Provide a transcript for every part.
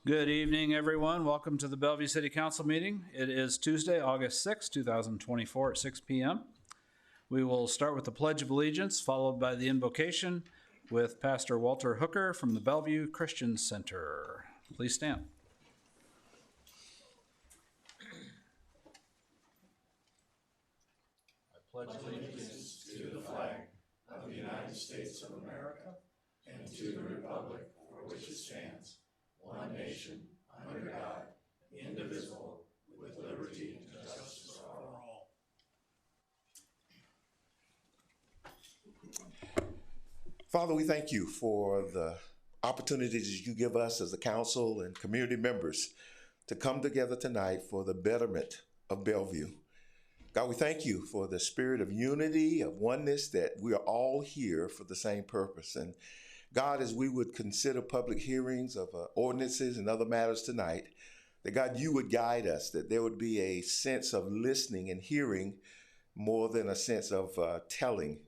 Good evening, everyone. Welcome to the Bellevue City Council meeting. It is Tuesday, August 6, 2024 at 6 p.m. We will start with the Pledge of Allegiance, followed by the invocation with Pastor Walter Hooker from the Bellevue Christian Center. Please stand. I pledge allegiance to the flag of the United States of America and to the republic for which it stands, one nation, under God, indivisible, with liberty and justice for all. Father, we thank you for the opportunities you give us as a council and community members to come together tonight for the betterment of Bellevue. God, we thank you for the spirit of unity, of oneness, that we are all here for the same purpose. And God, as we would consider public hearings of ordinances and other matters tonight, that God, you would guide us, that there would be a sense of listening and hearing more than a sense of telling.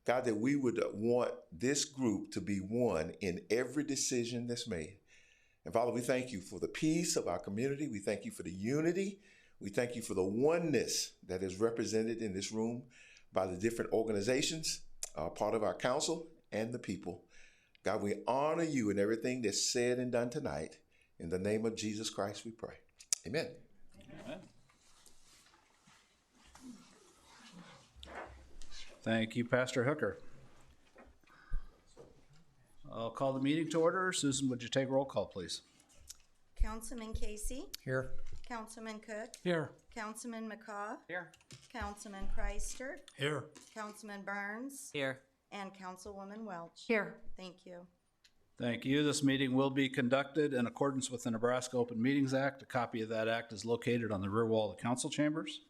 God, that we would want this group to be one in every decision that's made. And Father, we thank you for the peace of our community. We thank you for the unity. We thank you for the oneness that is represented in this room by the different organizations, part of our council and the people. God, we honor you in everything that's said and done tonight. In the name of Jesus Christ, we pray. Amen. Amen. Thank you, Pastor Hooker. I'll call the meeting to order. Susan, would you take roll call, please? Councilman Casey. Here. Councilman Cook. Here. Councilman McCaw. Here. Councilman Preister. Here. Councilman Burns. Here. And Councilwoman Welch. Here. Thank you. Thank you. This meeting will be conducted in accordance with the Nebraska Open Meetings Act. A copy of that act is located on the rear wall of the council chambers.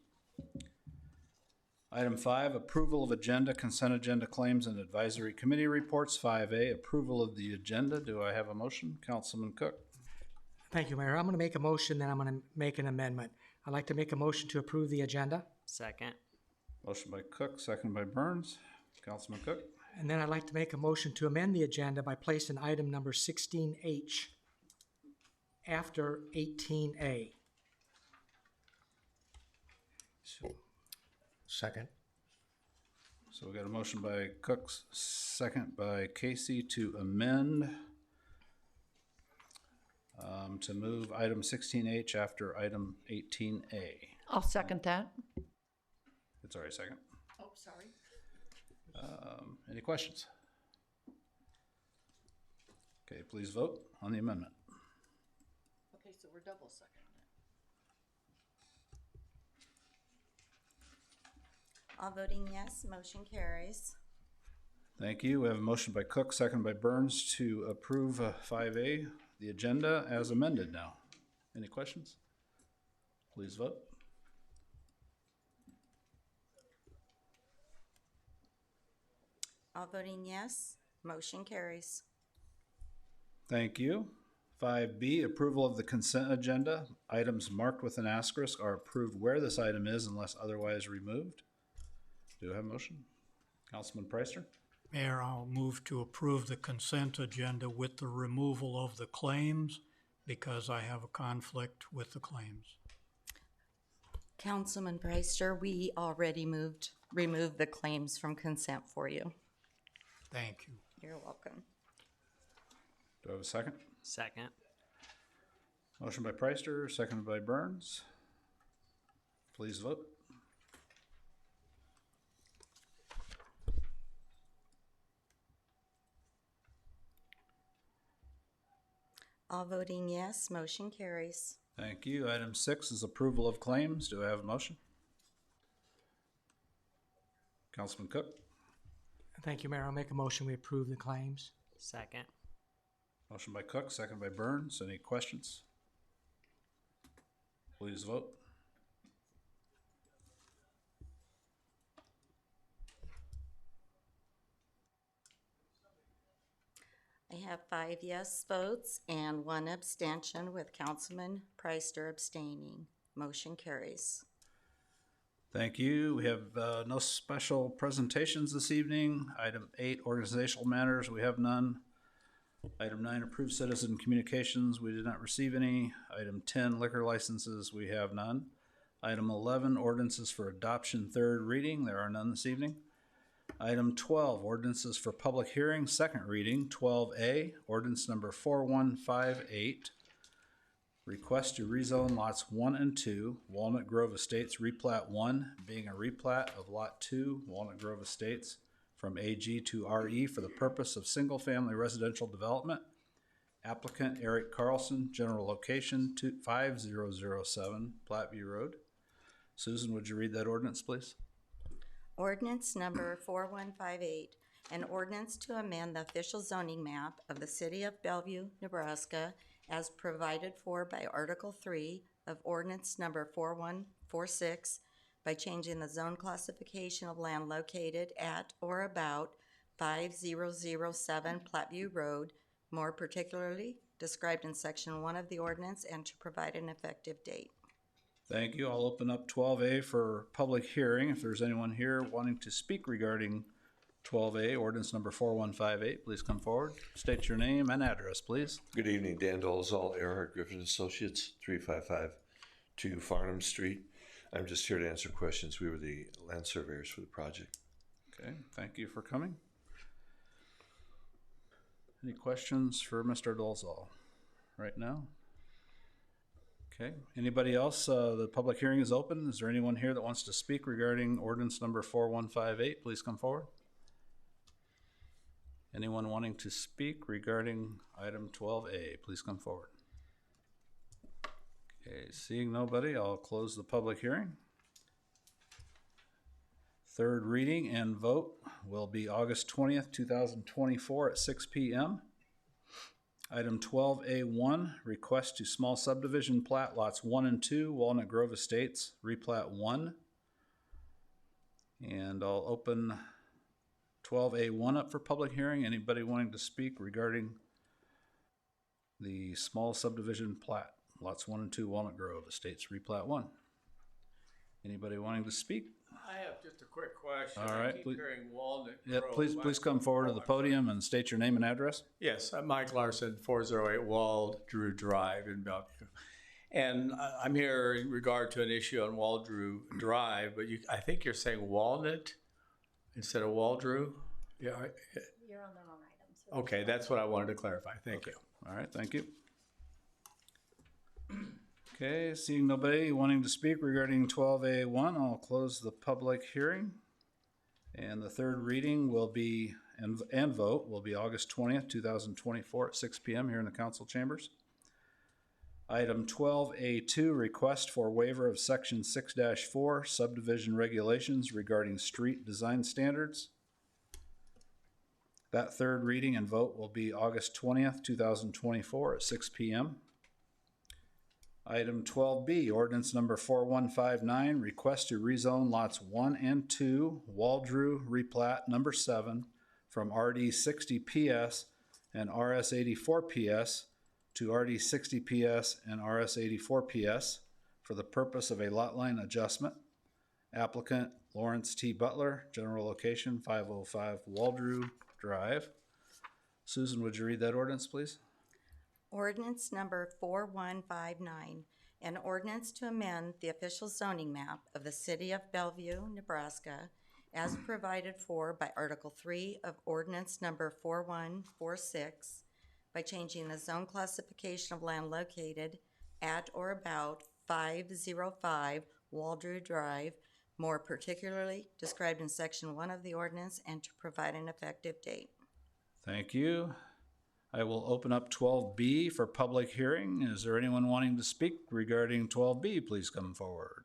Item 5, approval of agenda, consent agenda claims and advisory committee reports. 5A, approval of the agenda. Do I have a motion? Councilman Cook. Thank you, Mayor. I'm going to make a motion, then I'm going to make an amendment. I'd like to make a motion to approve the agenda. Second. Motion by Cook, second by Burns. Councilman Cook. And then I'd like to make a motion to amend the agenda by placing item number 16H after 18A. Second. So we got a motion by Cook, second by Casey to amend to move item 16H after item 18A. I'll second that. It's already second. Oh, sorry. Any questions? Okay, please vote on the amendment. Okay, so we're double seconding it. All voting yes, motion carries. Thank you. We have a motion by Cook, second by Burns to approve 5A, the agenda as amended now. Any questions? Please vote. All voting yes, motion carries. Thank you. 5B, approval of the consent agenda. Items marked with an asterisk are approved where this item is unless otherwise removed. Do I have a motion? Councilman Preister? Mayor, I'll move to approve the consent agenda with the removal of the claims because I have a conflict with the claims. Councilman Preister, we already removed the claims from consent for you. Thank you. You're welcome. Do I have a second? Second. Motion by Preister, seconded by Burns. Please vote. All voting yes, motion carries. Thank you. Item 6 is approval of claims. Do I have a motion? Councilman Cook? Thank you, Mayor. I'll make a motion. We approve the claims. Second. Motion by Cook, second by Burns. Any questions? Please vote. have 5 yes votes and 1 abstention, with Councilman Preister abstaining. Motion carries. Thank you. We have no special presentations this evening. Item 8, organizational matters, we have none. Item 9, approved citizen communications, we did not receive any. Item 10, liquor licenses, we have none. Item 11, ordinances for adoption, third reading, there are none this evening. Item 12, ordinances for public hearing, second reading. 12A, ordinance number 4158. Request to rezone lots 1 and 2, Walnut Grove Estates replat 1, being a replat of lot 2, Walnut Grove Estates, from AG to RE for the purpose of single-family residential development. Applicant Eric Carlson, general location 5007 Platteview Road. Susan, would you read that ordinance, please? Ordinance number 4158, an ordinance to amend the official zoning map of the City of Bellevue, Nebraska, as provided for by Article 3 of Ordinance number 4146 by changing the zone classification of land located at or about 5007 Platteview Road, more particularly described in Section 1 of the ordinance, and to provide an effective date. Thank you. I'll open up 12A for public hearing. If there's anyone here wanting to speak regarding 12A, ordinance number 4158, please come forward. State your name and address, please. Good evening, Dan Dolezal, Earhart Griffin Associates, 355 Farnham Street. I'm just here to answer questions. We were the land surveyors for the project. Okay, thank you for coming. Any questions for Mr. Dolezal right now? Okay, anybody else? The public hearing is open. Is there anyone here that wants to speak regarding ordinance number 4158? Please come forward. Anyone wanting to speak regarding item 12A, please come forward. Okay, seeing nobody, I'll close the public hearing. Third reading and vote will be August 20th, 2024 at 6 p.m. Item 12A1, request to small subdivision plat lots 1 and 2, Walnut Grove Estates, replat 1. And I'll open 12A1 up for public hearing. Anybody wanting to speak regarding the small subdivision plat, lots 1 and 2, Walnut Grove Estates, replat 1? Anybody wanting to speak? I have just a quick question. All right, I keep please. hearing Walnut Yeah, Grove. please come forward to the podium and state your name and address. Yes, I'm Mike Larson, 408 Waldrew Drive in Bellevue. And I'm here in regard to an issue on Waldrew Drive, but I think you're saying Walnut instead of Waldrew? Yeah. You're on the wrong item. So Okay, that's what I wanted to clarify. Thank you. All right, thank you. Okay, seeing nobody wanting to speak regarding 12A1, I'll close the public hearing. And the third reading will be, and vote will be August 20th, 2024 at 6 p.m. here in the council chambers. Item 12A2, request for waiver of section 6-4 subdivision regulations regarding street design standards. That third reading and vote will be August 20th, 2024 at 6 p.m. Item 12B, ordinance number 4159, request to rezone lots 1 and 2, Waldrew replat number 7 from RD 60 PS and RS 84 PS to RD 60 PS and RS 84 PS for the purpose of a lot line adjustment. Applicant Lawrence T. Butler, general location 505 Waldrew Drive. Susan, would you read that ordinance, please? Ordinance number 4159, an ordinance to amend the official zoning map of the City of Bellevue, Nebraska, as provided for by Article 3 of Ordinance number 4146 by changing the zone classification of land located at or about 505 Waldrew Drive, more particularly described in Section 1 of the ordinance, and to provide an effective date. Thank you. I will open up 12B for public hearing. Is there anyone wanting to speak regarding 12B? Please come forward.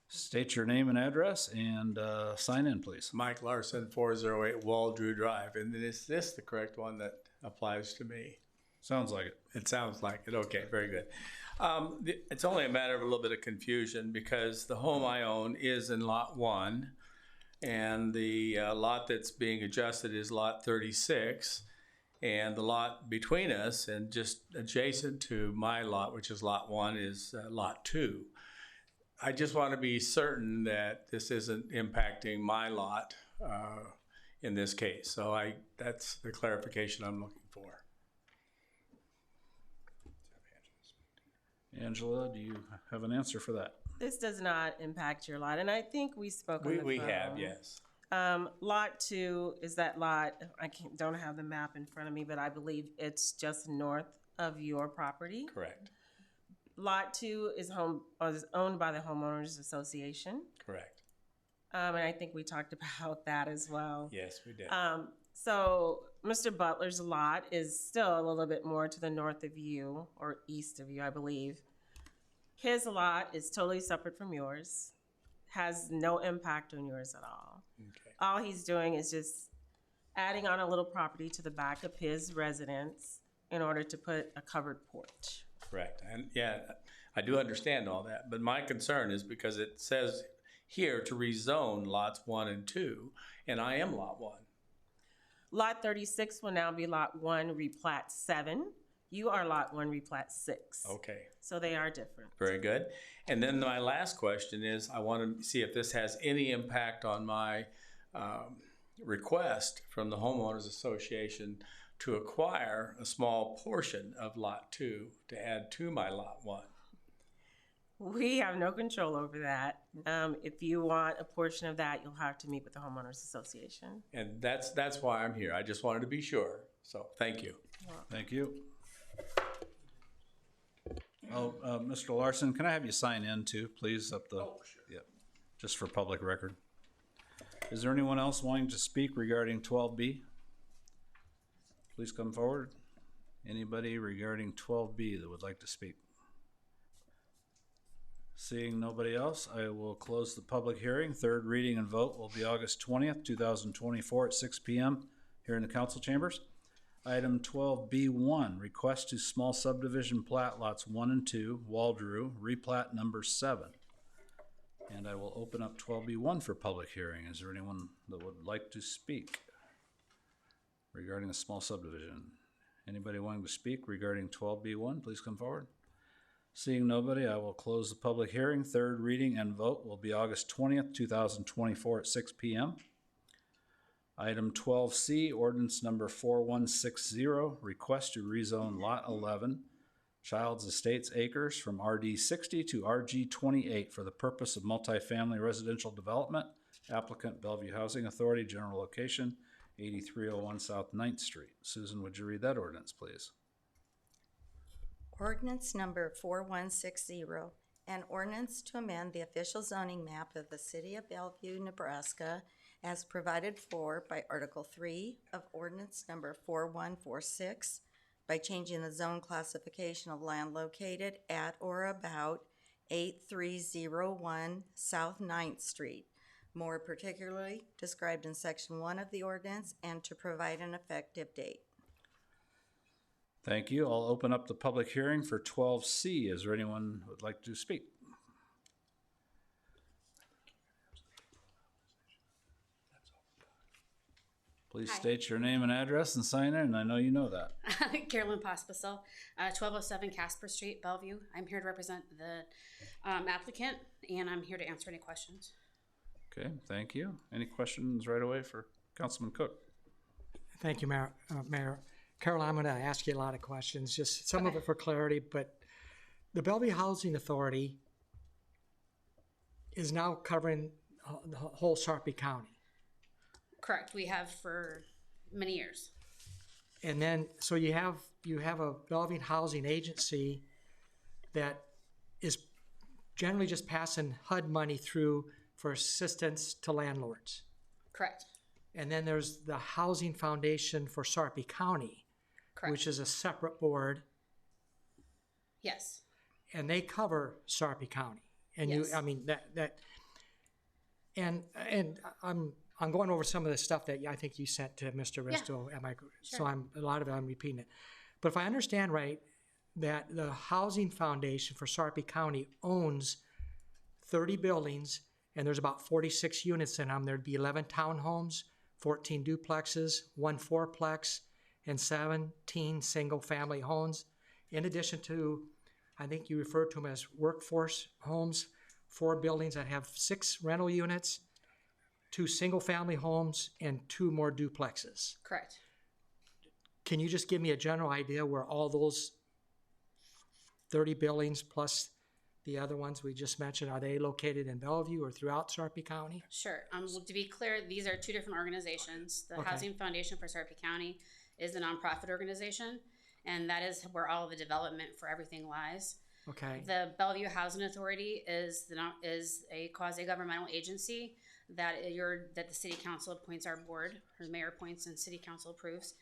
State your name and address and sign in, please. Mike Larson, 408 Waldrew Drive. And is this the correct one that applies to me? Sounds like it. It sounds like it. Okay, very good. It's only a matter of a little bit of confusion because the home I own is in Lot 1, and the lot that's being adjusted is Lot 36. And the lot between us and just adjacent to my lot, which is lot 1, is lot 2. I just want to be certain that this isn't impacting my lot in this case. So that's the clarification I'm looking for. Angela, do you have an answer for that? This does not impact your lot, and I think we spoke on the We phone. have, yes. Lot 2 is that lot, don't have the map in front of me, but I believe it's just north of your property. Correct. Lot 2 is owned by the homeowners association. Correct. And I think we talked about that as well. Yes, we did. So Mr. Butler's lot is still a little bit more to the north of you, or east of you, I believe. His lot is totally separate from yours, has no impact on yours at all. Okay. All he's doing is just adding on a little property to the back of his residence in order to put a covered porch. Correct. And yeah, I do understand all that, but my concern is because it says here to rezone lots 1 and 2, and I am lot 1. Lot 36 will now be lot 1, replat 7. You are lot 1, replat 6. Okay. So they are different. Very good. And then my last question is, I want to see if this has any impact on my request from the homeowners association to acquire a small portion of lot 2 to add to my lot 1. We have no control over that. If you want a portion of that, you'll have to meet with the homeowners association. And that's why I'm here. I just wanted to be sure. So thank you. Thank you. Oh, Mr. Larson, can I have you sign in too, please, up the? Oh, sure. Yep, just for public record. Is there anyone else wanting to speak regarding 12B? Please come forward. Anybody regarding 12B that would like to speak? Seeing nobody else, I will close the public hearing. Third reading and vote will be August 20th, 2024 at 6 p.m. here in the council chambers. Item 12B1, request to small subdivision plat lots 1 and 2, Waldrew, replat number 7. And I will open up 12B1 for public hearing. Is there anyone that would like to speak regarding a small subdivision? Anybody wanting to speak regarding 12B1, please come forward. Seeing nobody, I will close the public hearing. Third reading and vote will be August 20th, 2024 at 6 p.m. Item 12C, ordinance number 4160, request to rezone lot 11, Child's Estates Acres from RD 60 to RG 28 for the purpose of multifamily residential development. Applicant Bellevue Housing Authority, general location 8301 South 9th Street. Susan, would you read that ordinance, please? Ordinance number 4160, an ordinance to amend the official zoning map of the city of Bellevue, Nebraska, as provided for by Article 3 of Ordinance number 4146 by changing the zone classification of land located at or about 8301 South 9th Street, more particularly described in Section 1 of the ordinance, and to provide an effective date. Thank you. I'll open up the public hearing for 12C. Is there anyone who would like to speak? Please state your name and address and sign in. I know you know that. Carolyn Pospisil, 1207 Casper Street, Bellevue. I'm here to represent the applicant, and I'm here to answer any questions. Okay, thank you. Any questions right away for Councilman Cook? Thank you, Mayor. Carol, I'm going to ask you a lot of questions, just some of it for clarity, but the Bellevue Housing Authority is now covering the whole Sarpy County. Correct. We have for many years. And then, so you have a Bellevue Housing Agency that is generally just passing HUD money through for assistance to landlords. Correct. And then there's the Housing Foundation for Sarpy County, Correct. which is a separate board, Yes. and they cover Sarpy County. And Yes. and I'm going over some of the stuff that I think you sent to Mr. Risto, so a lot of it I'm repeating it. But if I understand right, that the Housing Foundation for Sarpy County owns 30 buildings, and there's about 46 units in them. There'd be 11 townhomes, 14 duplexes, 1 fourplex, and 17 single-family homes, in addition to, I think you referred to them as workforce homes, 4 buildings that have 6 rental units, 2 single-family homes, and 2 more duplexes. Correct. Can you just give me a general idea where all those 30 buildings plus the other ones we just mentioned, are they located in Bellevue or throughout Sarpy County? Sure. To be clear, these are 2 different organizations. The Okay. Housing Foundation for Sarpy County is the nonprofit organization, and that is where all of the development for everything lies. Okay. The Bellevue Housing Authority is a quasi-governmental agency that the city council appoints our board, or the mayor appoints and city council approves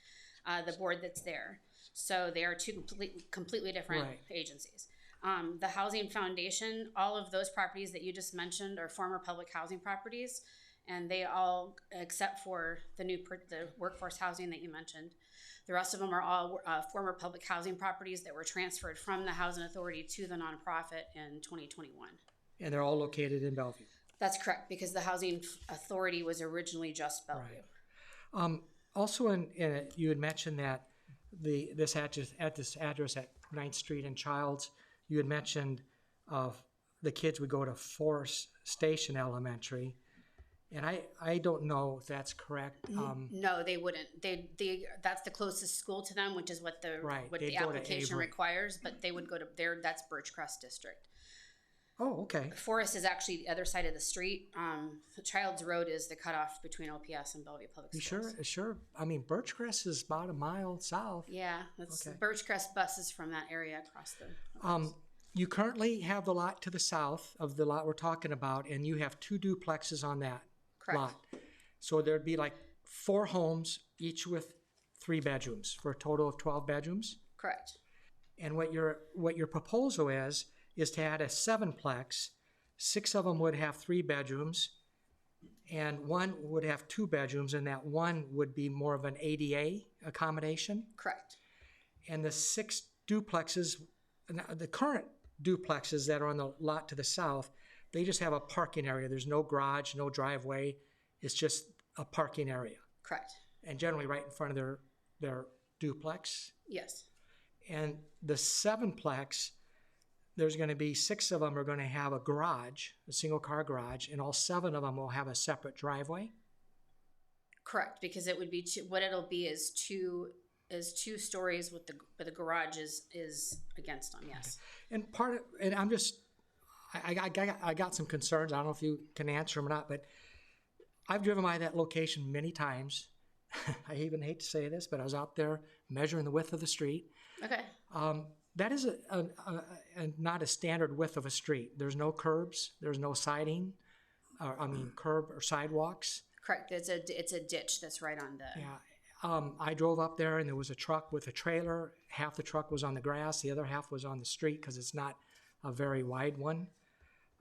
the board that's there. So they are 2 completely different Right. agencies. The Housing Foundation, all of those properties that you just mentioned are former public housing properties, and they all, except for the workforce housing that you mentioned, the rest of them are all former public housing properties that were transferred from the Housing Authority to the nonprofit in 2021. And they're all located in Bellevue. That's correct, because the Housing Authority was originally just Bellevue. Right. Also, you had mentioned that this address at 9th Street and Childs, you had mentioned the kids would go to Forest Station Elementary, and I don't know if that's correct. No, they wouldn't. That's the closest school to them, which is what the application requires. But they would go to that's Birchcrest District. Oh, okay. Forest is actually the other side of the street. Childs Road is the cutoff between OPS and Bellevue Public Schools. Sure. I mean, Birchcrest is about a mile south. Yeah, that's Okay. Birchcrest buses from that area across the. You currently have the lot to the south of the lot we're talking about, and you have 2 duplexes on that lot. So there'd be like 4 homes, each with 3 bedrooms, for a total of 12 bedrooms. Correct. And what your proposal is to add a 7-plex. 6 of them would have 3 bedrooms, and 1 would have 2 bedrooms, and that 1 would be more of an ADA accommodation. Correct. And the 6 duplexes, the current duplexes that are on the lot to the south, they just have a parking area. There's no garage, no driveway. It's just a parking area. Correct. And generally right in front of their duplex. Yes. And the 7-plex, there's going to be 6 of them are going to have a garage, a single-car garage, and all 7 of them will have a separate driveway. Correct, because it would be what it'll be is 2 stories with the garage is against them. Yes. Okay. And I'm just, I got some concerns. I don't know if you can answer them or not, but I've driven by that location many times. I even hate to say this, but I was out there measuring the width of the street. Okay. That is not a standard width of a street. There's no curbs. There's no siding. Curb or sidewalks. Correct. It's a ditch that's right on the. Yeah. I drove up there and there was a truck with a trailer. Half the truck was on the grass. The other half was on the street because it's not a very wide one.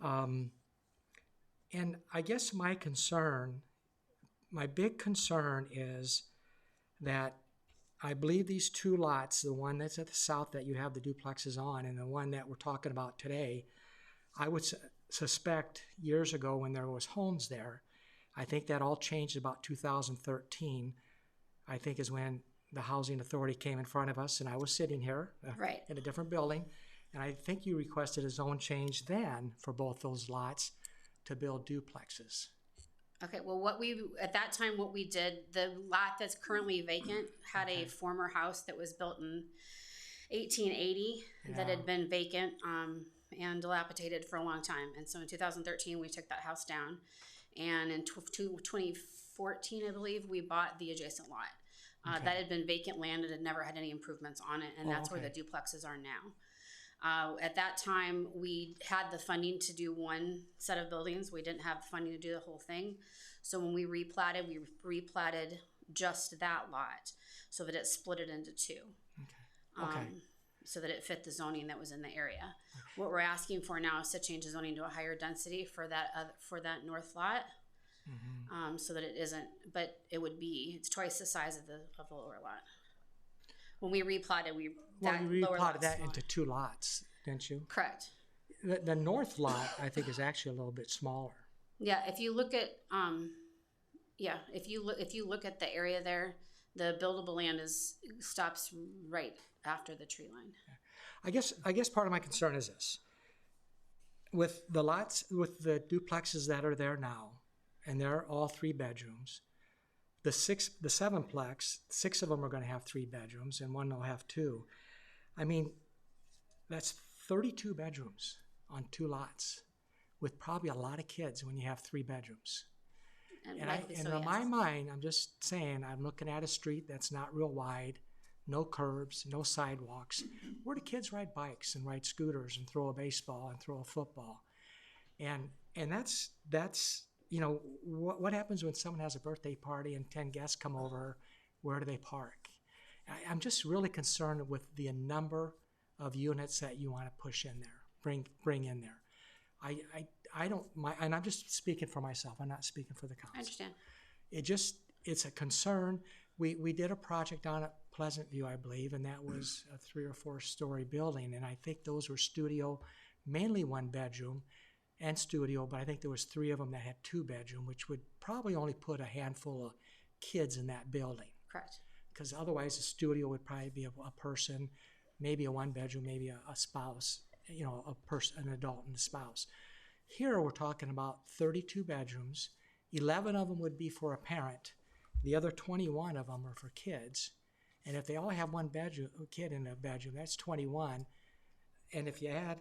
And I guess my big concern is that I believe these 2 lots, the one that's at the south that you have the duplexes on and the one that we're talking about today, I would suspect years ago when there was homes there, I think that all changed about 2013, I think is when the Housing Authority came in front of us and I was sitting here right. in a different building. And I think you requested a zone change then for both those lots to build duplexes. Okay, well, at that time, what we did, the lot that's currently vacant had a former house that was built in 1880 that had been vacant and dilapidated for a long time. And so in 2013, we took that house down. And in 2014, I believe, we bought the adjacent lot. That had been vacant land and had never had any improvements on it. And that's where the duplexes are now. At that time, we had the funding to do 1 set of buildings. We didn't have the funding to do the whole thing. So when we replatted just that lot so that it split it into 2. Okay. So that it fit the zoning that was in the area. What we're asking for now is to change the zoning to a higher density for that north lot. Mm-hmm. So that it isn't, but it's twice the size of the lower lot. When we replatted, you replatted that into 2 lots, didn't you? Correct. The north lot, I think, is actually a little bit smaller. Yeah, if you look at, if you look at the area there, The buildable land stops right after the tree line. I guess part of my concern is this. With the lots, with the duplexes that are there now, and they're all 3 bedrooms, the 7-plex, 6 of them are going to have 3 bedrooms and 1 will have 2. I mean, that's 32 bedrooms on 2 lots with probably a lot of kids when you have 3 bedrooms. And in my mind, I'm just saying, I'm looking at a street that's not real wide, no curbs, no sidewalks. Where do kids ride bikes and ride scooters and throw a baseball and throw a football? And that's you know, what happens when someone has a birthday party and 10 guests come over? Where do they park? I'm just really concerned with the number of units that you want to push in there, bring in there. I don't, and I'm just speaking for myself. I'm not speaking for the council. I understand. It's a concern. We did a project on at Pleasant View, I believe, and that was a 3 or 4 story building. And I think those were studio, mainly 1 bedroom and studio, but I think there was 3 of them that had 2 bedroom, which would probably only put a handful of kids in that building. Correct. Because otherwise a studio would probably be a person, maybe a 1 bedroom, maybe a spouse, you know, an adult and a spouse. Here we're talking about 32 bedrooms. 11 of them would be for a parent. The other 21 of them are for kids. And if they all have 1 kid in a bedroom, that's 21. And if you add,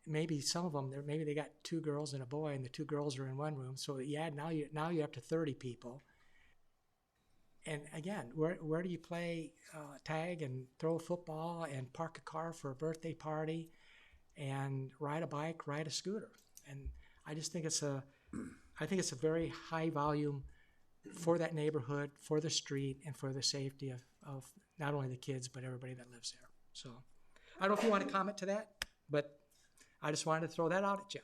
maybe some of them, maybe they got 2 girls and a boy, and the 2 girls are in 1 room. So you add, now you're up to 30 people. And again, where do you play tag and throw a football and park a car for a birthday party and ride a bike, ride a scooter? And I just think it's a very high volume for that neighborhood, for the street, and for the safety of not only the kids, but everybody that lives there. So I don't know if you want to comment to that, but I just wanted to throw that out at you.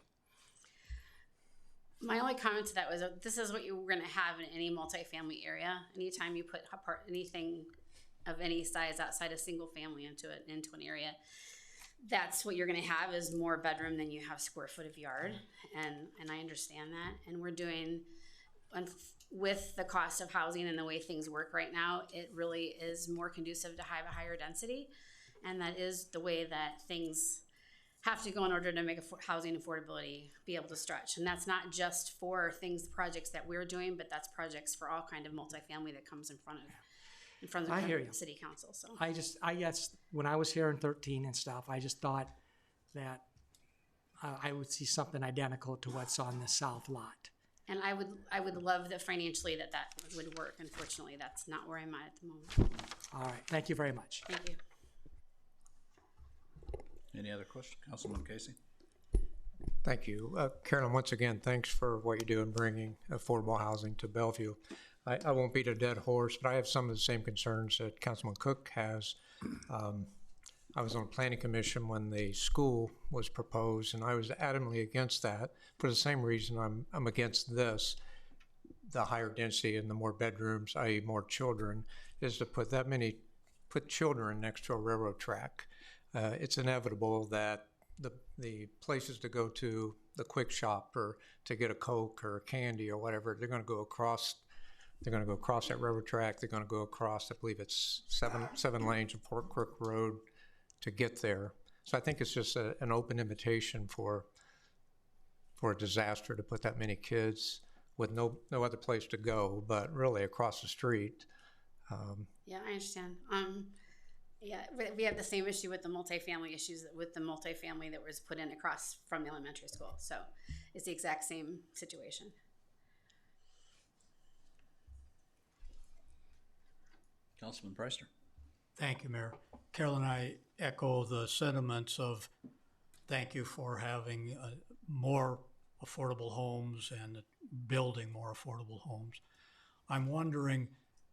My only comment to that was this is what you were going to have in any multifamily area. Anytime you put anything of any size outside a single family into an area, that's what you're going to have is more bedroom than you have square foot of yard. And I understand that. And we're doing, with the cost of housing and the way things work right now, it really is more conducive to have a higher density. And that is the way that things have to go in order to make housing affordability be able to stretch. And that's not just for projects that we're doing, but that's projects for all kind of multifamily that comes in front of the city council. So I guess when I was here in 13 and stuff, I just thought that I would see something identical to what's on the south lot. And I would love that financially that would work. Unfortunately, that's not where I'm at the moment. All right. Thank you very much. Thank you. Any other questions? Councilman Casey? Thank you. Carolyn, once again, thanks for what you do in bringing affordable housing to Bellevue. I won't beat a dead horse, but I have some of the same concerns that Councilman Cook has. I was on the planning commission when the school was proposed, and I was adamantly against that for the same reason I'm against this. The higher density and the more bedrooms, i.e. more children, is to put children next to a railroad track. It's inevitable that the places to go to, the quick shop or to get a Coke or a candy or whatever, they're going to go across that railroad track. They're going to go across, I believe it's seven lanes of Port Crook Road to get there. So I think it's just an open invitation for a disaster to put that many kids with no other place to go, but really across the street. Yeah, I understand. Yeah, we have the same issue with the multifamily that was put in across from the elementary school. So it's the exact same situation. Councilman Preister. Thank you, Mayor. Carolyn, I echo the sentiments of thank you for having more affordable homes and building more affordable homes. I'm wondering,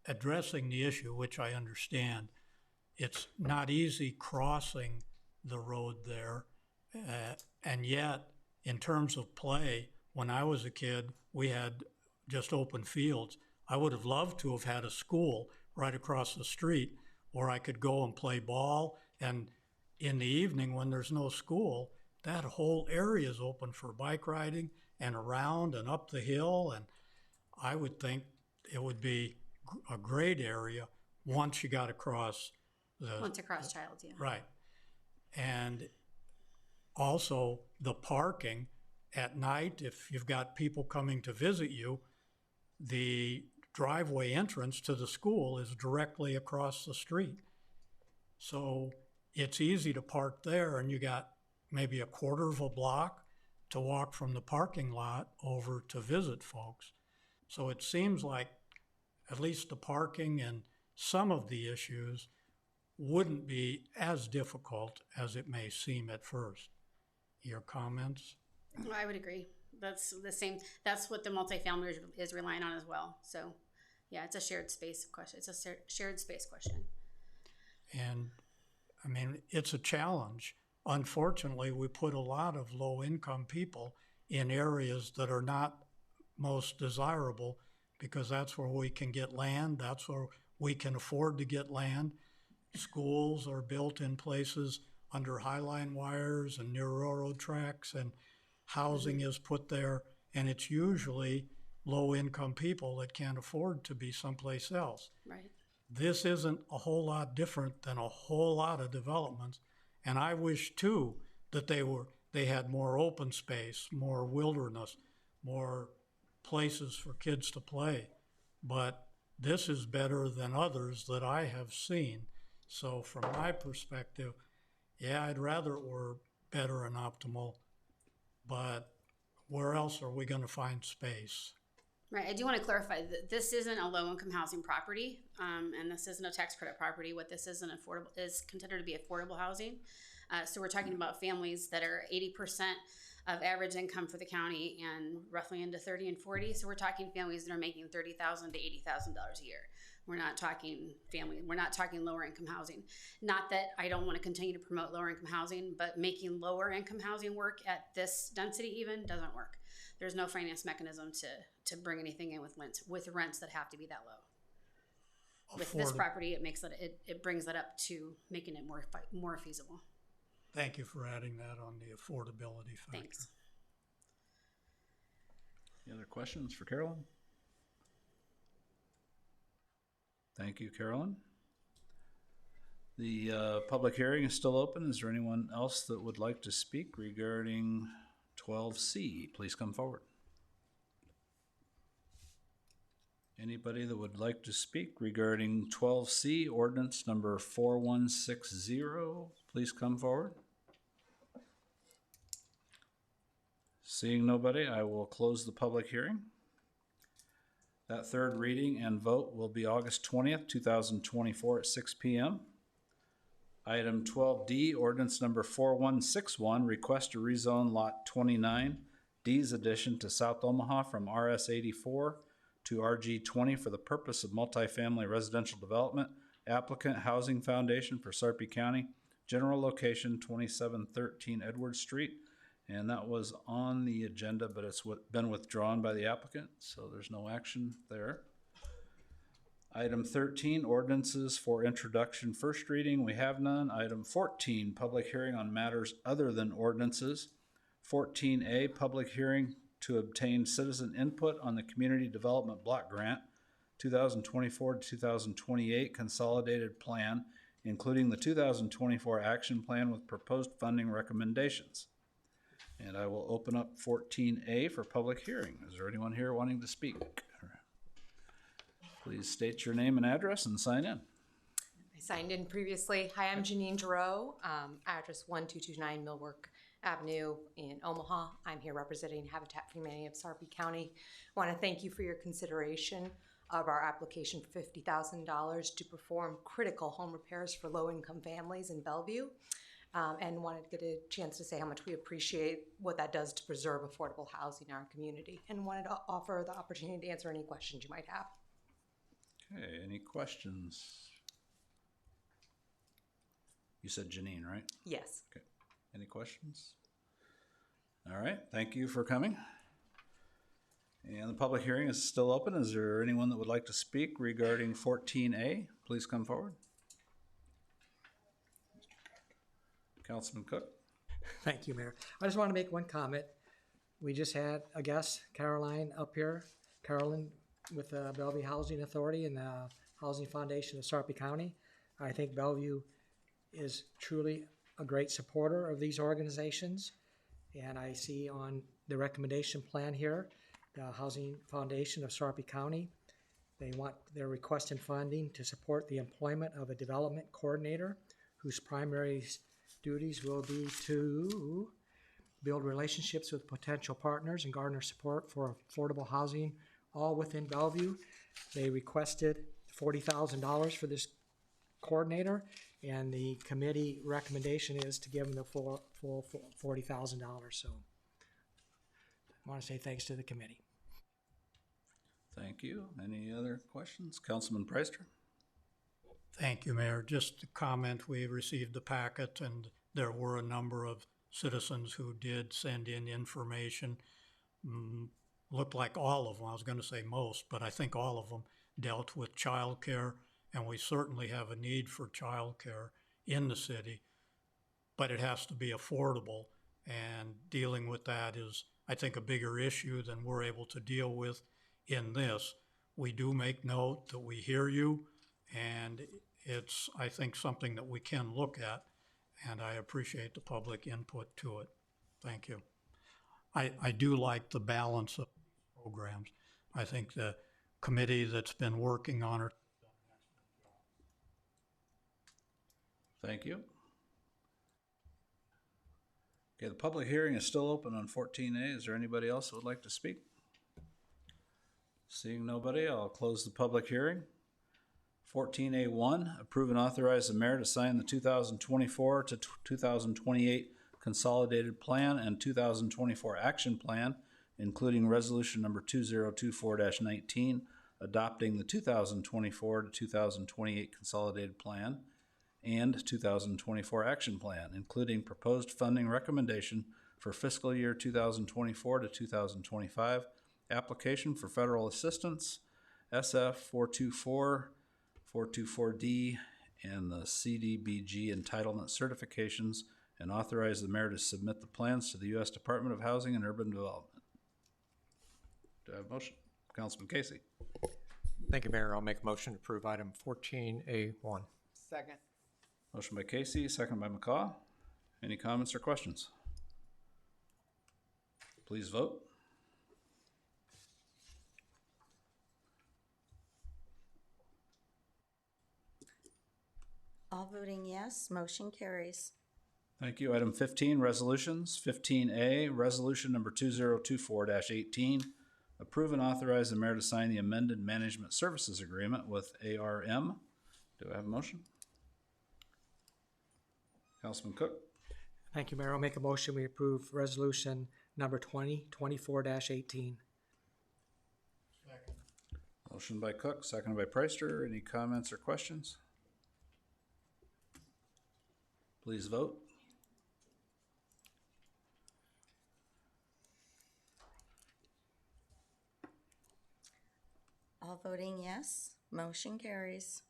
addressing the issue, which I understand, it's not easy crossing the road there, and yet, in terms of play, when I was a kid, we had just open fields. I would have loved to have had a school right across the street where I could go and play ball, and in the evening when there's no school, that whole area is open for bike riding and around and up the hill, and I would think it would be a grade area once you got across the. Once across Childs, yeah. Right. And also the parking at night, if you've got people coming to visit you, the driveway entrance to the school is directly across the street. So it's easy to park there, and you got maybe a quarter of a block to walk from the parking lot over to visit folks. So it seems like at least the parking and some of the issues wouldn't be as difficult as it may seem at first. Your comments? I would agree. That's the same. That's what the multifamily is relying on as well. So, yeah, it's a shared space question. It's a shared space question. And I mean, it's a challenge. Unfortunately, we put a lot of low-income people in areas that are not most desirable because that's where we can get land. That's where we can afford to get land. Schools are built in places under highline wires and near railroad tracks, and housing is put there, and it's usually low-income people that can't afford to be someplace else. Right. This isn't a whole lot different than a whole lot of developments, and I wish too that they had more open space, more wilderness, more places for kids to play. But this is better than others that I have seen. So from my perspective, yeah, I'd rather it were better and optimal, but where else are we going to find space? Right. I do want to clarify that this isn't a low-income housing property, and this isn't a tax credit property. What this is considered to be affordable housing. So we're talking about families that are 80% of average income for the county and roughly into 30 and 40. So we're talking families that are making $30,000 to $80,000 a year. We're not talking we're not talking lower income housing. Not that I don't want to continue to promote lower income housing, but making lower income housing work at this density even doesn't work. There's no finance mechanism to bring anything in with rents that have to be that low. With this property, it brings that up to making it more feasible. Thank you for adding that on the affordability factor. Thanks. Any other questions for Carolyn? Thank you, Carolyn. The public hearing is still open. Is there anyone else that would like to speak regarding 12C? Please come forward. Anybody that would like to speak regarding 12C, ordinance number 4160, please come forward. Seeing nobody, I will close the public hearing. That third reading and vote will be August 20th, 2024 at 6 p.m. Item 12D, ordinance number 4161, request to rezone lot 29, D's addition to South Omaha from RS 84 to RG 20 for the purpose of multifamily residential development. Applicant Housing Foundation for Sarpy County, general location 2713 Edwards Street. And that was on the agenda, but it's been withdrawn by the applicant, so there's no action there. Item 13, ordinances for introduction, first reading, we have none. Item 14, public hearing on matters other than ordinances. 14A, public hearing to obtain citizen input on the Community Development Block Grant 2024 to 2028 Consolidated Plan, including the 2024 Action Plan with proposed funding recommendations. And I will open up 14A for public hearing. Is there anyone here wanting to speak? Please state your name and address and sign in. I signed in previously. Hi, I'm Janine Giroux, address 1229 Millwork Avenue in Omaha. I'm here representing Habitat for Humanity of Sarpy County. I want to thank you for your consideration of our application for $50,000 to perform critical home repairs for low-income families in Bellevue. And wanted to get a chance to say how much we appreciate what that does to preserve affordable housing in our community, and wanted to offer the opportunity to answer any questions you might have. Okay, any questions? You said Janine, right? Yes. Okay, any questions? All right, thank you for coming. And the public hearing is still open. Is there anyone that would like to speak regarding 14A? Please come forward. Councilman Cook. Thank you, Mayor. I just want to make one comment. We just had a guest, Caroline, up here. Carolyn, with the Bellevue Housing Authority and the Housing Foundation of Sarpy County. I think Bellevue is truly a great supporter of these organizations. And I see on the recommendation plan here, the Housing Foundation of Sarpy County, they're requesting funding to support the employment of a development coordinator whose primary duties will be to build relationships with potential partners and garner support for affordable housing, all within Bellevue. They requested $40,000 for this coordinator, and the committee recommendation is to give them the full $40,000. So I want to say thanks to the committee. Thank you. Any other questions? Councilman Preister? Thank you, Mayor. Just to comment, we received the packet and there were a number of citizens who did send in information. Looked like all of them, I was going to say most, but I think all of them dealt with childcare, and we certainly have a need for childcare in the city, but it has to be affordable, and dealing with that is, I think, a bigger issue than we're able to deal with in this. We do make note that we hear you, and it's, I think, something that we can look at, and I appreciate the public input to it. Thank you. I do like the balance of programs. I think the committee that's been working on it. Thank you. Okay, the public hearing is still open on 14A. Is there anybody else who would like to speak? Seeing nobody, I'll close the public hearing. 14A1, approve and authorize the mayor to sign the 2024 to 2028 Consolidated Plan and 2024 Action Plan, including resolution number 2024-19, adopting the 2024 to 2028 Consolidated Plan and 2024 Action Plan, including proposed funding recommendation for fiscal year 2024 to 2025, application for federal assistance, SF 424, 424D, and the CDBG entitlement certifications, and authorize the mayor to submit the plans to the U.S. Department of Housing and Urban Development. Do I have a motion? Councilman Casey. Thank you, Mayor. I'll make a motion to approve item 14A1. Second. Motion by Casey, second by McCaw. Any comments or questions? Please vote. All voting yes, motion carries. Thank you. Item 15, resolutions. 15A, resolution number 2024-18. Approve and authorize the mayor to sign the amended management services agreement with ARM. Do I have a motion? Councilman Cook. Thank you, Mayor. I'll make a motion. We approve resolution number 2024-18. Motion by Cook, seconded by Preister. Any comments or questions? Please vote. All voting yes, motion carries.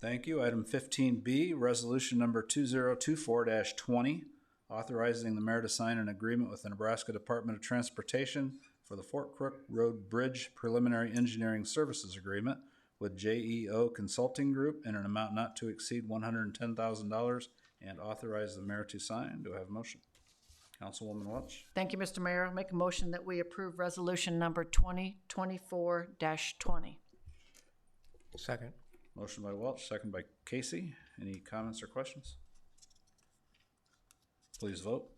Thank you. Item 15B, resolution number 2024-20, authorizing the mayor to sign an agreement with the Nebraska Department of Transportation for the Fort Crook Road Bridge Preliminary Engineering Services Agreement with JEO Consulting Group in an amount not to exceed $110,000, and authorize the mayor to sign. Do I have a motion? Councilwoman Welch. Thank you, Mr. Mayor. I'll make a motion that we approve resolution number 2024-20. Second. Motion by Welch, second by Casey. Any comments or questions? Please vote.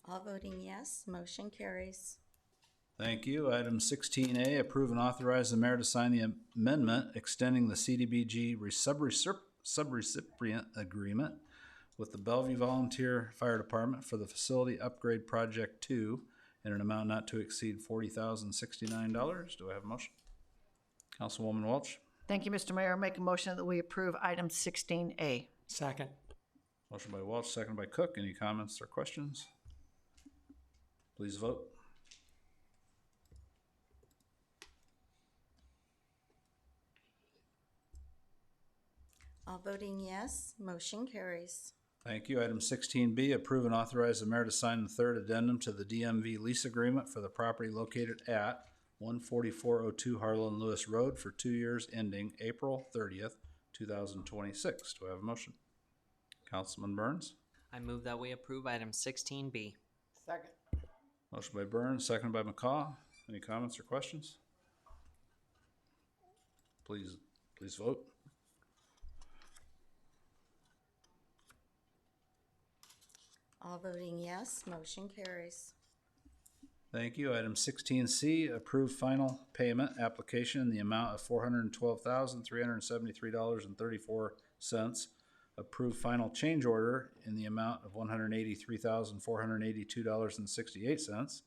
All voting yes, motion carries. Thank you. Item 16A, approve and authorize the mayor to sign the amendment extending the CDBG subrecipient agreement with the Bellevue Volunteer Fire Department for the Facility Upgrade Project 2 in an amount not to exceed $40,069. Do I have a motion? Councilwoman Welch. Thank you, Mr. Mayor. I'll make a motion that we approve item 16A. Second. Motion by Welch, second by Cook. Any comments or questions? Please vote. All voting yes, motion carries. Thank you. Item 16B, approve and authorize the mayor to sign the third addendum to the DMV lease agreement for the property located at 14402 Harlan Lewis Road for 2 years ending April 30th, 2026. Do I have a motion? Councilman Burns? I move that we approve item 16B. Second. Motion by Burns, seconded by McCaw. Any comments or questions? Please vote. All voting yes, motion carries. Thank you. Item 16C, approve final payment application in the amount of $412,373.34. Approve final change order in the amount of $183,482.68.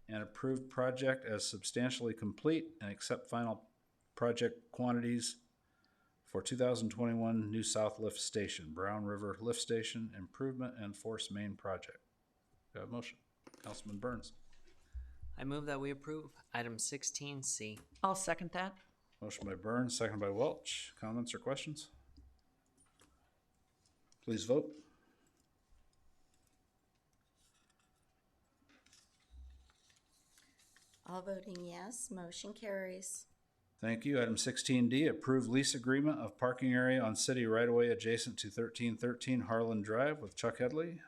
And approve project as substantially complete and accept final project quantities for 2021 New South Lift Station, Brown River Lift Station Improvement and Force Main Project. Do I have a motion? Councilman Burns. I move that we approve item 16C. I'll second that. Motion by Burns, second by Welch. Comments or questions? Please vote. All voting yes, motion carries. Thank you. Item 16D, approve lease agreement of parking area on city right-of-way adjacent to 1313 Harlan Drive with Chuck Headley. Do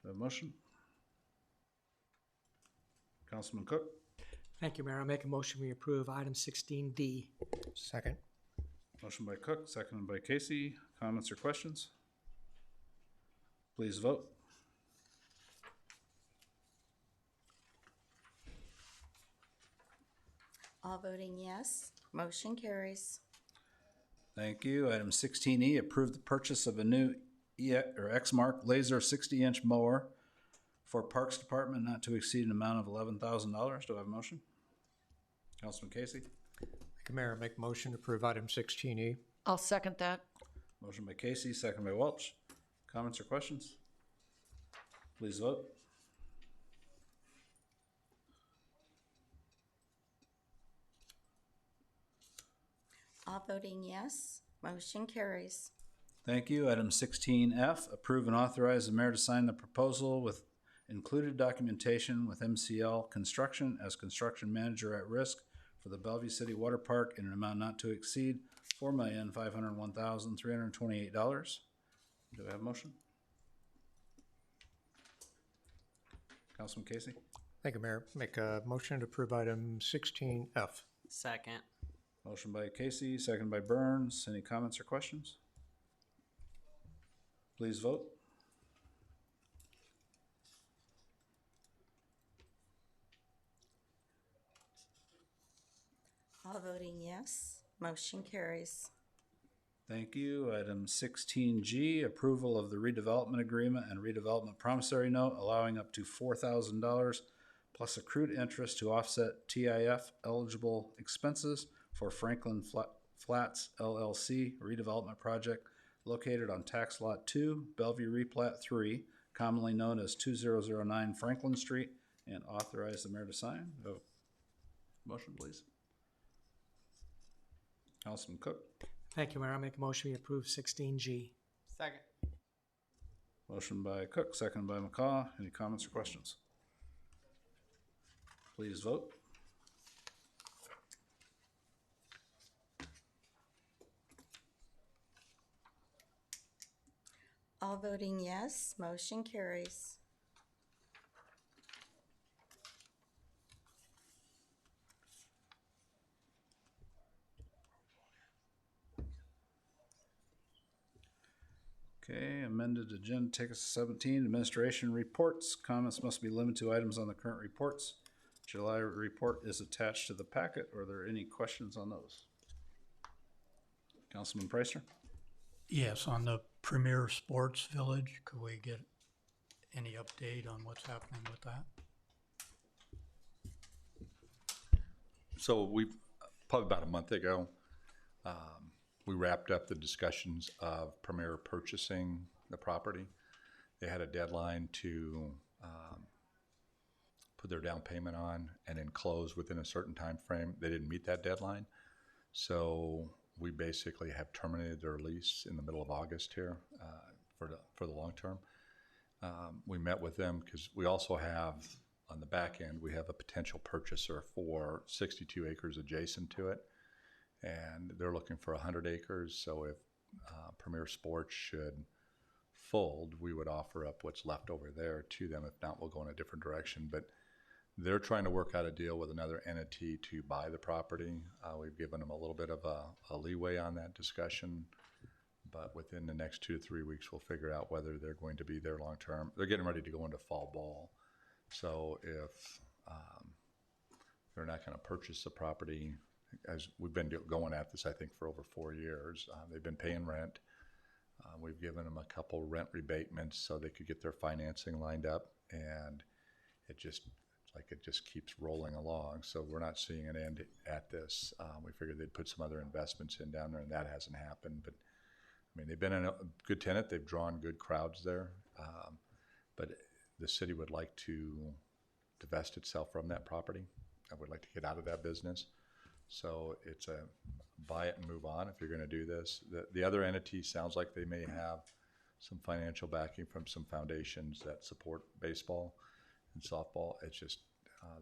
I have a motion? Councilman Cook? Thank you, Mayor. I make a motion we approve item 16D. Second. Motion by Cook, seconded by Casey. Comments or questions? Please vote. All voting yes, motion carries. Thank you. Item 16E, approve the purchase of a new Exmark laser 60-inch mower for Parks Department not to exceed an amount of $11,000. Do I have a motion? Councilman Casey? Thank you, Mayor. I make a motion to approve item 16E. I'll second that. Motion by Casey, second by Welch. Comments or questions? Please vote. All voting yes, motion carries. Thank you. Item 16F, approve and authorize the mayor to sign the proposal with included documentation with MCL Construction as construction manager at risk for the Bellevue City Water Park in an amount not to exceed $4,501,328. Do I have a motion? Councilman Casey? Thank you, Mayor. Make a motion to approve item 16F. Second. Motion by Casey, second by Burns. Any comments or questions? Please vote. All voting yes, motion carries. Thank you. Item 16G, approval of the redevelopment agreement and redevelopment promissory note allowing up to $4,000 plus accrued interest to offset TIF eligible expenses for Franklin Flats LLC redevelopment project located on tax lot 2, Bellevue Replat 3, commonly known as 2009 Franklin Street, and authorize the mayor to sign. Motion, please. Councilman Cook. Thank you, Mayor. I make a motion we approve 16G. Second. Motion by Cook, second by McCaw. Any comments or questions? Please vote. All voting yes, motion carries. Okay, amended agenda, take us to 17, administration reports. Comments must be limited to items on the current reports. July report is attached to the packet. Are there any questions on those? Councilman Preister? Yes, on the Premier Sports Village, could we get any update on what's happening with that? So we've, probably about a month ago, we wrapped up the discussions of Premier purchasing the property. They had a deadline to put their down payment on and then close within a certain time frame. They didn't meet that deadline. So we basically have terminated their lease in the middle of August here for the long term. We met with them because we also have, on the back end, we have a potential purchaser for 62 acres adjacent to it. And they're looking for 100 acres. So if Premier Sports should fold, we would offer up what's left over there to them. If not, we'll go in a different direction. But they're trying to work out a deal with another entity to buy the property. We've given them a little bit of a leeway on that discussion. But within the next 2 to 3 weeks, we'll figure out whether they're going to be there long term. They're getting ready to go into fall ball. So if they're not going to purchase the property, as we've been going at this, I think, for over 4 years, they've been paying rent. We've given them a couple rent rebatements so they could get their financing lined up, and it just keeps rolling along. So we're not seeing an end at this. We figured they'd put some other investments in down there, and that hasn't happened. But I mean, they've been a good tenant. They've drawn good crowds there, but the city would like to divest itself from that property. I would like to get out of that business. So it's a buy it and move on if you're going to do this. The other entity sounds like they may have some financial backing from some foundations that support baseball and softball. It's just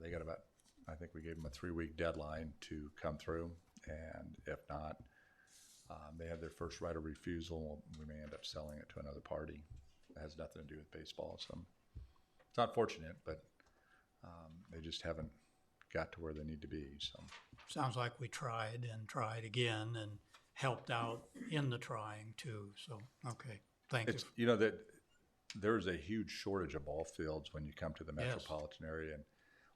they got about, I think we gave them a 3-week deadline to come through, and if not, they have their first right of refusal. We may end up selling it to another party. It has nothing to do with baseball, so it's unfortunate, but they just haven't got to where they need to be. So Sounds like we tried and tried again and helped out in the trying too. So, okay, thank you. You know that there's a huge shortage of ball fields when you come to the metropolitan area. And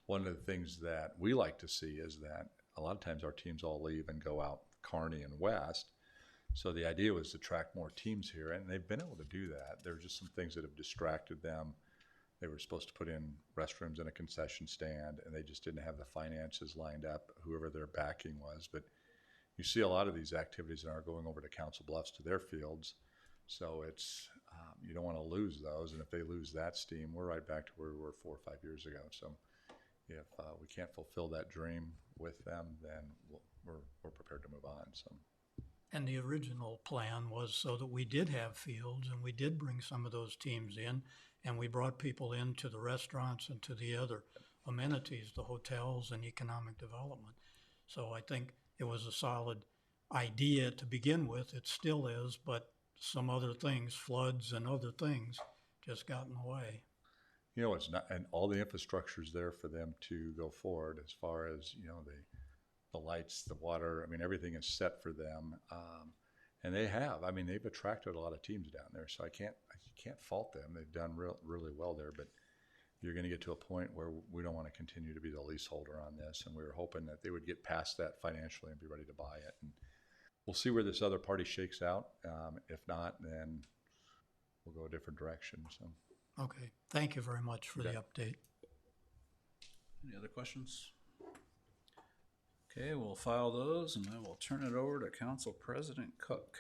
one of the things that we like to see is that a lot of times our teams all leave and go out Kearney and west. So the idea was to attract more teams here, and they've been able to do that. There are just some things that have distracted them. They were supposed to put in restrooms and a concession stand, and they just didn't have the finances lined up, whoever their backing was. But you see a lot of these activities that are going over to Council Bluffs to their fields. So it's, you don't want to lose those. And if they lose that steam, we're right back to where we were 4 or 5 years ago. So if we can't fulfill that dream with them, then we're prepared to move on. So. And the original plan was so that we did have fields and we did bring some of those teams in, and we brought people into the restaurants and to the other amenities, the hotels and economic development. So I think it was a solid idea to begin with. It still is, but some other things, floods and other things, just got in the way. You know, it's not, and all the infrastructure's there for them to go forward as far as, you know, the lights, the water. I mean, everything is set for them. And they have. I mean, they've attracted a lot of teams down there, so I can't fault them. They've done really well there, but you're going to get to a point where we don't want to continue to be the leaseholder on this, and we were hoping that they would get past that financially and be ready to buy it. And we'll see where this other party shakes out. If not, then we'll go a different direction. So. Okay, thank you very much for the update. Any other questions? Okay, we'll file those, and I will turn it over to Council President Cook.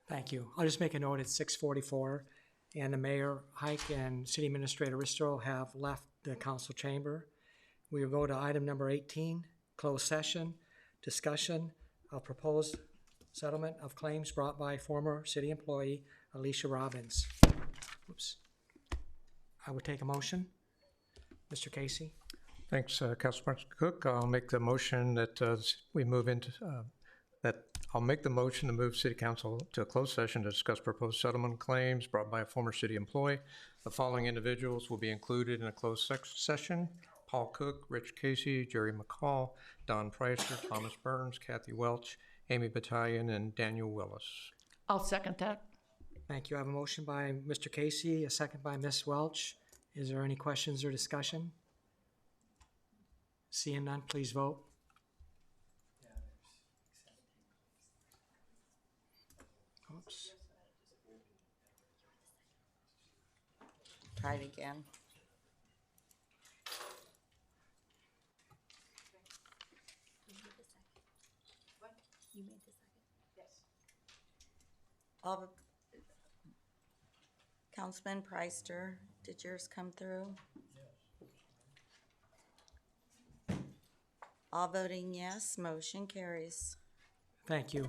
Thank you. I'll just make a note, it's 6:44, and the Mayor Hike and City Administrator Risto have left the council chamber. We will go to item number 18, closed session, discussion of proposed settlement of claims brought by former city employee Alicia Robbins. Oops. I would take a motion. Mr. Casey? Thanks, Councilman Cook. I'll make the motion that we move into I'll make the motion to move City Council to a closed session to discuss proposed settlement claims brought by a former city employee. The following individuals will be included in a closed session: Paul Cook, Rich Casey, Jerry McCall, Don Pricer, Thomas Burns, Kathy Welch, Amy Battalion, and Daniel Willis. I'll second that. Thank you. I have a motion by Mr. Casey, a second by Ms. Welch. Is there any questions or discussion? Seeing none, please vote. Oops. Try it again. You made the second. Yes. All, Councilman Preister, did yours come through? All voting yes, motion carries. Thank you.